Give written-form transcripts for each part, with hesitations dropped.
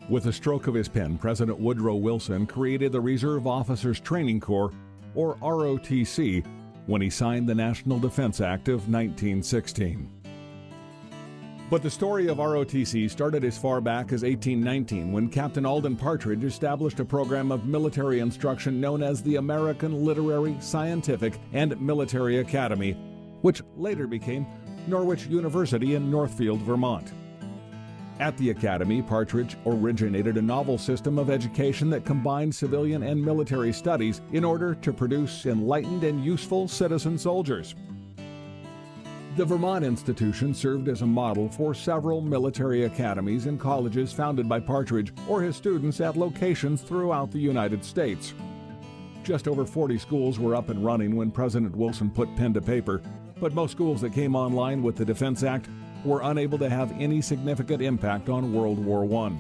With a stroke of his pen, President Woodrow Wilson created the Reserve Officers Training Corps, or ROTC, when he signed the National Defense Act of 1916. But the story of ROTC started as far back as 1819 when Captain Alden Partridge established a program of military instruction known as the American Literary, Scientific, and Military Academy, which later became Norwich University in Northfield, Vermont. At the Academy, Partridge originated a novel system of education that combined civilian and military studies in order to produce enlightened and useful citizen soldiers. The Vermont institution served as a model for several military academies and colleges founded by Partridge or his students at locations throughout the United States. Just over 40 schools were up and running when President Wilson put pen to paper, but most schools that came online with the Defense Act were unable to have any significant impact on World War I.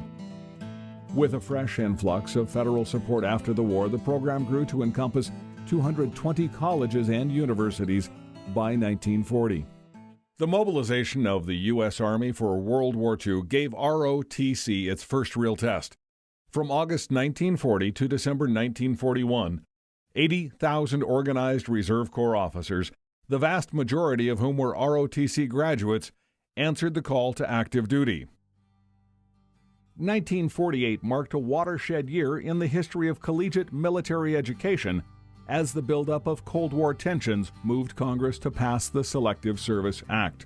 With a fresh influx of federal support after the war, the program grew to encompass 220 colleges and universities by 1940. The mobilization of the U.S. Army for World War II gave ROTC its first real test. From August 1940 to December 1941, 80,000 organized Reserve Corps officers, the vast majority of whom were ROTC graduates, answered the call to active duty. 1948 marked a watershed year in the history of collegiate military education as the buildup of Cold War tensions moved Congress to pass the Selective Service Act.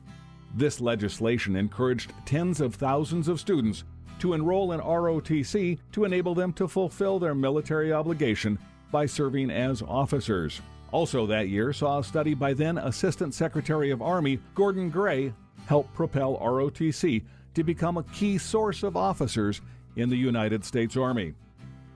This legislation encouraged tens of thousands of students to enroll in ROTC to enable them to fulfill their military obligation by serving as officers. Also that year saw a study by then Assistant Secretary of Army Gordon Gray help propel ROTC to become a key source of officers in the United States Army.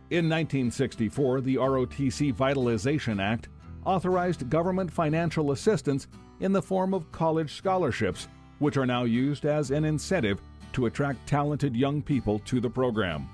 In 1964, the ROTC Vitalization Act authorized government financial assistance in the form of college scholarships, which are now used as an incentive to attract talented young people to the program.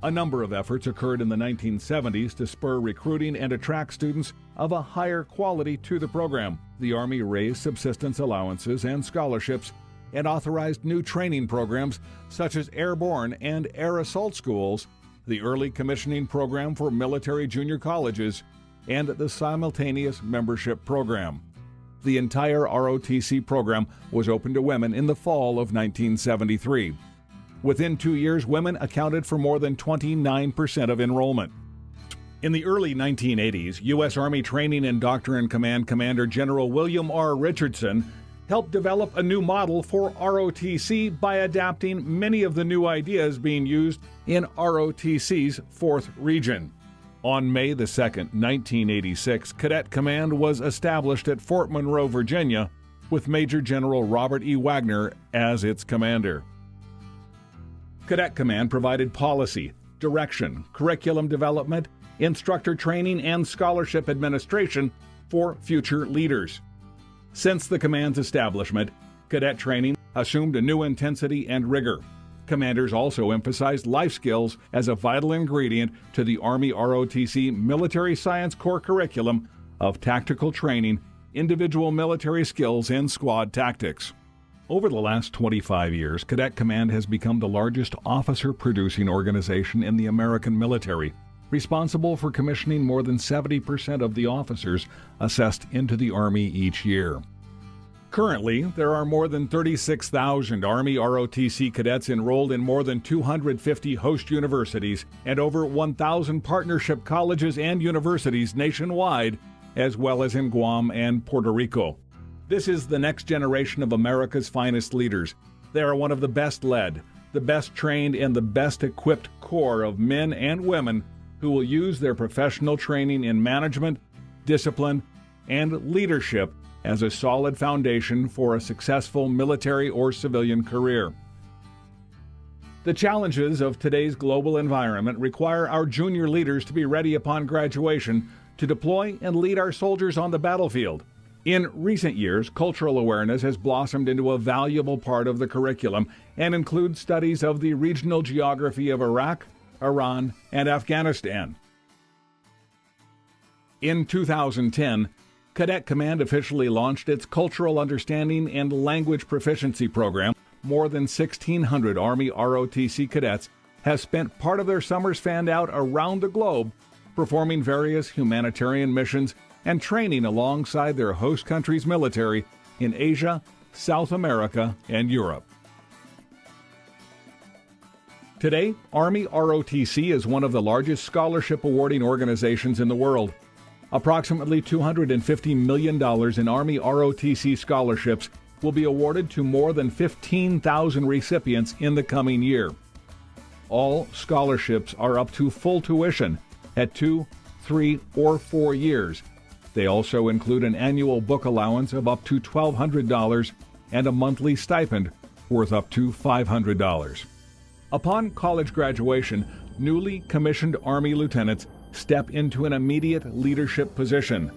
A number of efforts occurred in the 1970s to spur recruiting and attract students of a higher quality to the program. The Army raised subsistence allowances and scholarships and authorized new training programs such as airborne and air assault schools, the early commissioning program for military junior colleges, and the simultaneous membership program. The entire ROTC program was open to women in the fall of 1973. Within 2 years, women accounted for more than 29% of enrollment. In the early 1980s, U.S. Army Training and Doctrine Command Commander General William R. Richardson helped develop a new model for ROTC by adapting many of the new ideas being used in ROTC's 4th region. On May 2, 1986, Cadet Command was established at Fort Monroe, Virginia, with Major General Robert E. Wagner as its commander. Cadet Command provided policy, direction, curriculum development, instructor training, and scholarship administration for future leaders. Since the command's establishment, cadet training assumed a new intensity and rigor. Commanders also emphasized life skills as a vital ingredient to the Army ROTC Military Science Corps curriculum of tactical training, individual military skills, and squad tactics. Over the last 25 years, Cadet Command has become the largest officer-producing organization in the American military, responsible for commissioning more than 70% of the officers assessed into the Army each year. Currently, there are more than 36,000 Army ROTC cadets enrolled in more than 250 host universities and over 1,000 partnership colleges and universities nationwide, as well as in Guam and Puerto Rico. This is the next generation of America's finest leaders. They are one of the best led, the best trained, and the best equipped corps of men and women who will use their professional training in management, discipline, and leadership as a solid foundation for a successful military or civilian career. The challenges of today's global environment require our junior leaders to be ready upon graduation to deploy and lead our soldiers on the battlefield. In recent years, cultural awareness has blossomed into a valuable part of the curriculum and includes studies of the regional geography of Iraq, Iran, and Afghanistan. In 2010, Cadet Command officially launched its Cultural Understanding and Language Proficiency Program. More than 1,600 Army ROTC cadets has spent part of their summers fanned out around the globe, performing various humanitarian missions and training alongside their host country's military in Asia, South America, and Europe. Today, Army ROTC is one of the largest scholarship awarding organizations in the world. Approximately $250 million in Army ROTC scholarships will be awarded to more than 15,000 recipients in the coming year. All scholarships are up to full tuition at 2, 3, or 4 years. They also include an annual book allowance of up to $1,200 and a monthly stipend worth up to $500. Upon college graduation, newly commissioned Army lieutenants step into an immediate leadership position.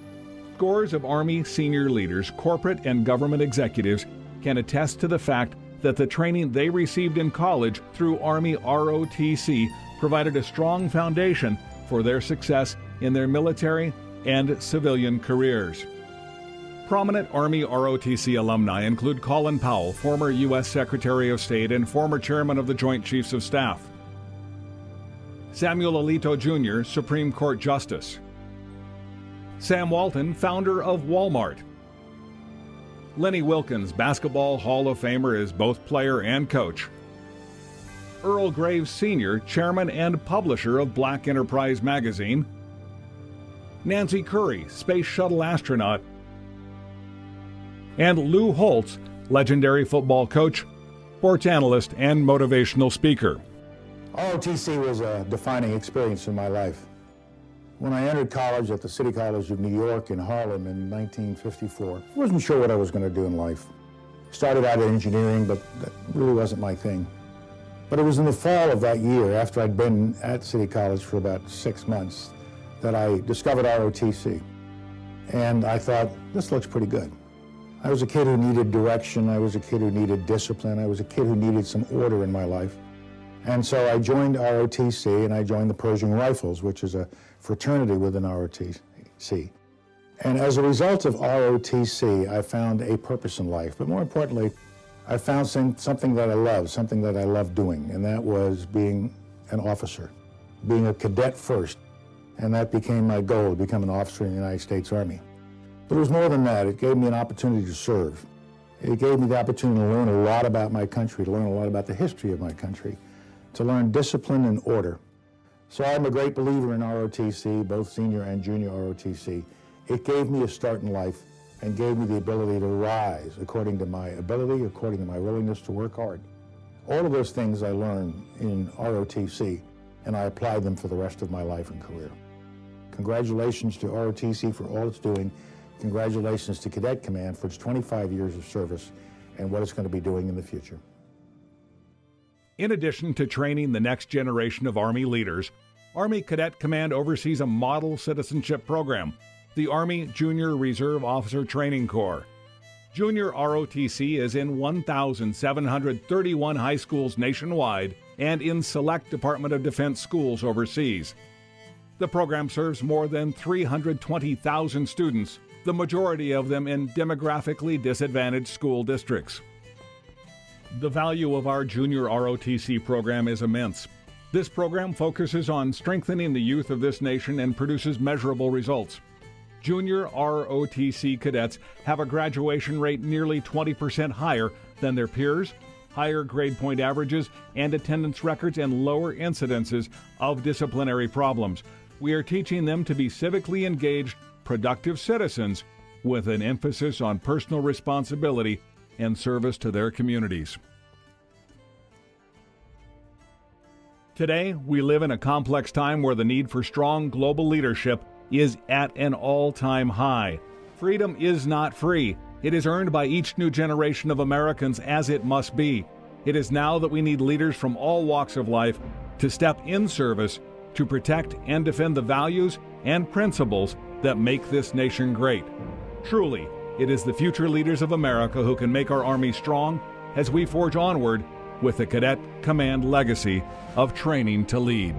Scores of Army senior leaders, corporate and government executives can attest to the fact that the training they received in college through Army ROTC provided a strong foundation for their success in their military and civilian careers. Prominent Army ROTC alumni include Colin Powell, former U.S. Secretary of State and former Chairman of the Joint Chiefs of Staff; Samuel Alito Jr., Supreme Court Justice; Sam Walton, founder of Walmart; Lenny Wilkins, Basketball Hall of Famer, is both player and coach; Earl Graves Sr., Chairman and publisher of Black Enterprise magazine; Nancy Curry, Space Shuttle astronaut; and Lou Holtz, legendary football coach, sports analyst, and motivational speaker. ROTC was a defining experience in my life. When I entered college at the City College of New York in Harlem in 1954, I wasn't sure what I was going to do in life. Started out in engineering, but that really wasn't my thing. But it was in the fall of that year, after I'd been at City College for about 6 months, that I discovered ROTC. And I thought, this looks pretty good. I was a kid who needed direction. I was a kid who needed discipline. I was a kid who needed some order in my life. And so I joined ROTC, and I joined the Pershing Rifles, which is a fraternity within ROTC. And as a result of ROTC, I found a purpose in life. But more importantly, I found something that I love, something that I love doing, and that was being an officer, being a cadet first. And that became my goal, to become an officer in the United States Army. But it was more than that. It gave me an opportunity to serve. It gave me the opportunity to learn a lot about my country, to learn a lot about the history of my country, to learn discipline and order. So I'm a great believer in ROTC, both senior and junior ROTC. It gave me a start in life and gave me the ability to rise according to my ability, according to my willingness to work hard. All of those things I learned in ROTC, and I applied them for the rest of my life and career. Congratulations to ROTC for all it's doing. Congratulations to Cadet Command for its 25 years of service and what it's going to be doing in the future. In addition to training the next generation of Army leaders, Army Cadet Command oversees a model citizenship program, the Army Junior Reserve Officer Training Corps. Junior ROTC is in 1,731 high schools nationwide and in select Department of Defense schools overseas. The program serves more than 320,000 students, the majority of them in demographically disadvantaged school districts. The value of our Junior ROTC program is immense. This program focuses on strengthening the youth of this nation and produces measurable results. Junior ROTC cadets have a graduation rate nearly 20% higher than their peers, higher grade point averages and attendance records, and lower incidences of disciplinary problems. We are teaching them to be civically engaged, productive citizens with an emphasis on personal responsibility and service to their communities. Today, we live in a complex time where the need for strong global leadership is at an all-time high. Freedom is not free. It is earned by each new generation of Americans, as it must be. It is now that we need leaders from all walks of life to step in service to protect and defend the values and principles that make this nation great. Truly, it is the future leaders of America who can make our Army strong as we forge onward with the Cadet Command legacy of training to lead.